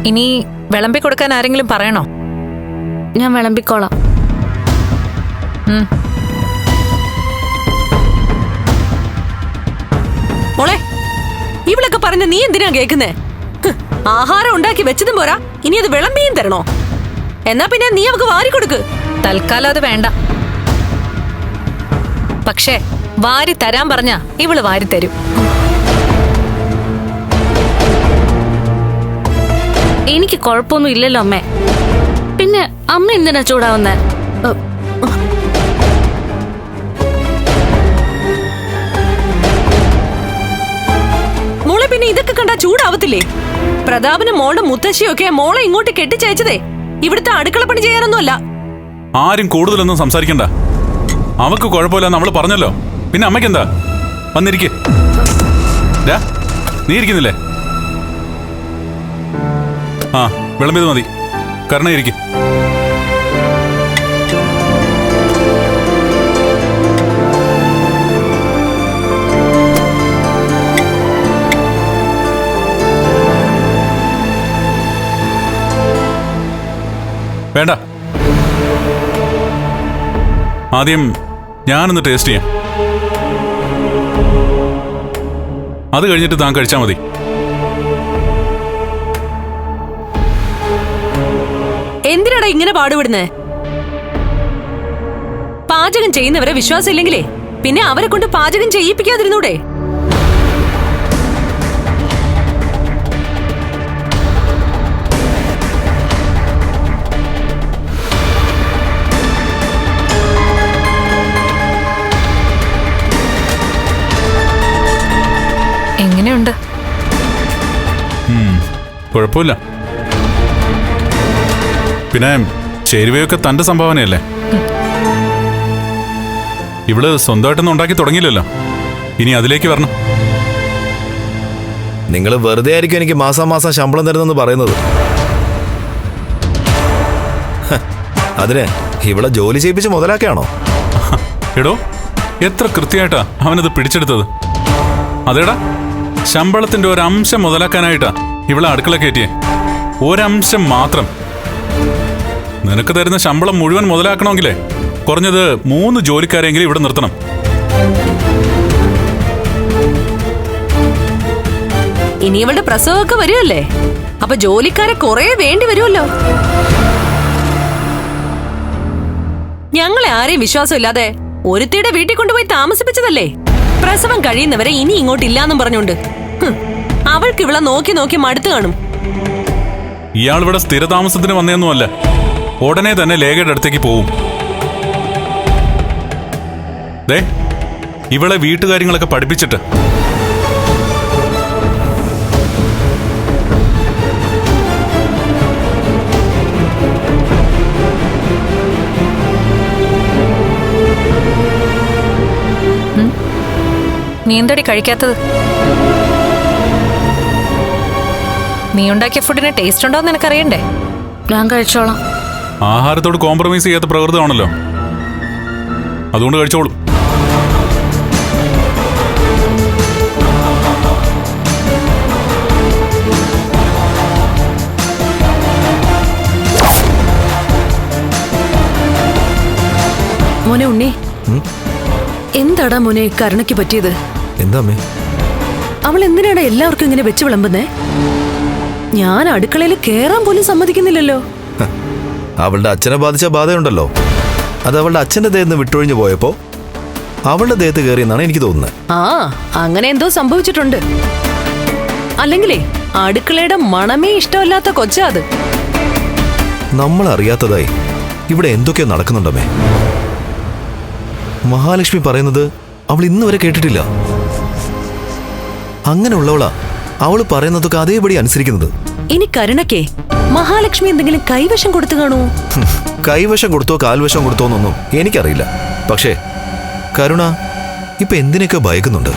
ഇനി വിളമ്പി കൊടുക്കാൻ ആരെങ്കിലും പറയണോ? ഞാൻ വിളമ്പിക്കോളാം. മോളെ, ഇവളൊക്കെ പറഞ്ഞ നീ എന്തിനാ കേൾക്കുന്നേ? ആഹാരം ഉണ്ടാക്കി വെച്ചതും പോരാ, ഇനി അത് വിളമ്പിയും തരണോ? എന്നാ പിന്നെ നീ അവക്ക് വാരി കൊടുക്ക്. തൽക്കാലം അത് വേണ്ട. പക്ഷേ വാരി തരാൻ പറഞ്ഞാ ഇവള് വാരി തരും. എനിക്ക് കുഴപ്പമൊന്നും ഇല്ലല്ലോ അമ്മേ. പിന്നെ അമ്മ എന്തിനാ ചൂടാവുന്നേ? മോളെ, പിന്നെ ഇതൊക്കെ കണ്ടാ ചൂടാവത്തില്ലേ? പ്രതാപനും മോളുടെ മുത്തശ്ശിയൊക്കെ മോളെ ഇങ്ങോട്ട് കെട്ടിച്ചയച്ചതേ ഇവിടുത്തെ അടുക്കളപ്പണി ചെയ്യാനൊന്നുമല്ല. ആരും കൂടുതലൊന്നും സംസാരിക്കണ്ട. അവക്ക് കുഴപ്പമില്ല നമ്മള് പറഞ്ഞല്ലോ. പിന്നെ അമ്മയ്ക്കെന്താ? വന്നിരിക്കെ. നീ ഇരിക്കുന്നില്ലേ? ആ, വിളമ്പിയത് മതി. കരുണ ഇരിക്കും. വേണ്ട, ആദ്യം ഞാനൊന്ന് ടേസ്റ്റ് ചെയ്യാം. അത് കഴിഞ്ഞിട്ട് താൻ കഴിച്ചാൽ മതി. എന്തിനാടാ ഇങ്ങനെ പാടുപെടുന്നേ? പാചകം ചെയ്യുന്നവരെ വിശ്വാസം ഇല്ലെങ്കിലേ പിന്നെ അവരെ കൊണ്ട് പാചകം ചെയ്യിപ്പിക്കാതിരുന്നൂടെ? എങ്ങനെയുണ്ട്? കുഴപ്പമില്ല. പിന്നെ ചേരുവയൊക്കെ തന്റെ സംഭാവനയല്ലേ? ഇവള് സ്വന്തമായിട്ടൊന്നും ഉണ്ടാക്കി തുടങ്ങിയില്ലല്ലോ. ഇനി അതിലേക്ക് വരണം. നിങ്ങൾ വെറുതെ ആയിരിക്കും എനിക്ക് മാസാമാസം ശമ്പളം തരുന്നെന്ന് പറയുന്നത്. അതിന് ഇവളെ ജോലി ചെയ്യിപ്പിച്ച് മുതലാക്കിയാണോ? എടോ, എത്ര കൃത്യമായിട്ടാ അവനത് പിടിച്ചെടുത്തത്. അതേടാ, ശമ്പളത്തിന്റെ ഒരംശം മുതലാക്കാനായിട്ടാ ഇവളെ അടുക്കള കയറ്റിയേ. ഒരംശം മാത്രം. നിനക്ക് തരുന്ന ശമ്പളം മുഴുവൻ മുതലാക്കണമെങ്കിലേ കുറഞ്ഞത് 3 ജോലിക്കാരെങ്കിലും ഇവിടെ നിർത്തണം. ഇനി ഇവളുടെ പ്രസവമൊക്കെ വരുമല്ലേ, അപ്പൊ ജോലിക്കാരെ കുറെ വേണ്ടി വരുമല്ലോ. ഞങ്ങളെ ആരെയും വിശ്വാസമില്ലാതെ ഒരുത്തിയുടെ വീട്ടിൽ കൊണ്ടുപോയി താമസിപ്പിച്ചതല്ലേ. പ്രസവം കഴിയുന്നവരെ ഇനി ഇങ്ങോട്ടില്ലാന്നും പറഞ്ഞോണ്ട് അവൾക്ക് ഇവളെ നോക്കി നോക്കി മടുത്തു കാണും. ഇയാൾ ഇവിടെ സ്ഥിരതാമസത്തിന് വന്നേന്നുമല്ല. ഉടനെ തന്നെ ലേഖയുടെ അടുത്തേക്ക് പോവും. ദേ, ഇവളെ വീട്ടുകാര്യങ്ങളൊക്കെ പഠിപ്പിച്ചിട്ട് നീ എന്തടി കഴിക്കാത്തത്? നീ ഉണ്ടാക്കിയ ഫുഡിന് ടേസ്റ്റ് ഉണ്ടോന്ന് നിനക്കറിയണ്ടേ? ഞാൻ കഴിച്ചോളാം. ആഹാരത്തോട് കോംപ്രമൈസ് ചെയ്യാത്ത പ്രകൃതമാണല്ലോ, അതുകൊണ്ട് കഴിച്ചോളും. മോനെ ഉണ്ണി, എന്താടാ മോനെ കരുണയ്ക്ക് പറ്റിയത്? എന്താ അമ്മേ? അവൾ എന്തിനാടാ എല്ലാവർക്കും ഇങ്ങനെ വെച്ച് വിളമ്പുന്നേ? ഞാൻ അടുക്കളയിൽ കേറാൻ പോലും സമ്മതിക്കുന്നില്ലല്ലോ. അവളുടെ അച്ഛനെ ബാധിച്ച ബാധയുണ്ടല്ലോ, അത് അവളുടെ അച്ഛന്റെ ദേഹത്ത് വിട്ടൊഴിഞ്ഞു പോയപ്പോ അവളുടെ ദേഹത്ത് കയറിയെന്നാണ് എനിക്ക് തോന്നുന്നത്. ആ, അങ്ങനെ എന്തോ സംഭവിച്ചിട്ടുണ്ട്. അല്ലെങ്കിലേ അടുക്കളയുടെ മണമേ ഇഷ്ടമല്ലാത്ത കൊച്ചാ അത്. നമ്മൾ അറിയാത്തതായി ഇവിടെ എന്തൊക്കെയോ നടക്കുന്നുണ്ടമ്മേ. മഹാലക്ഷ്മി പറയുന്നത് അവൾ ഇന്ന് വരെ കേട്ടിട്ടില്ല. അങ്ങനെയുള്ളവളാ അവള് പറയുന്നതൊക്കെ അതേപടി അനുസരിക്കുന്നത്. ഇനി കരുണയ്ക്കേ മഹാലക്ഷ്മി എന്തെങ്കിലും കൈവശം കൊടുത്തു കാണൂ? കൈവശം കൊടുത്തോ കാൽവശം കൊടുത്തോ എന്നൊന്നും എനിക്കറിയില്ല. പക്ഷേ കരുണ ഇപ്പൊ എന്തിനൊക്കെ ഭയക്കുന്നുണ്ട്.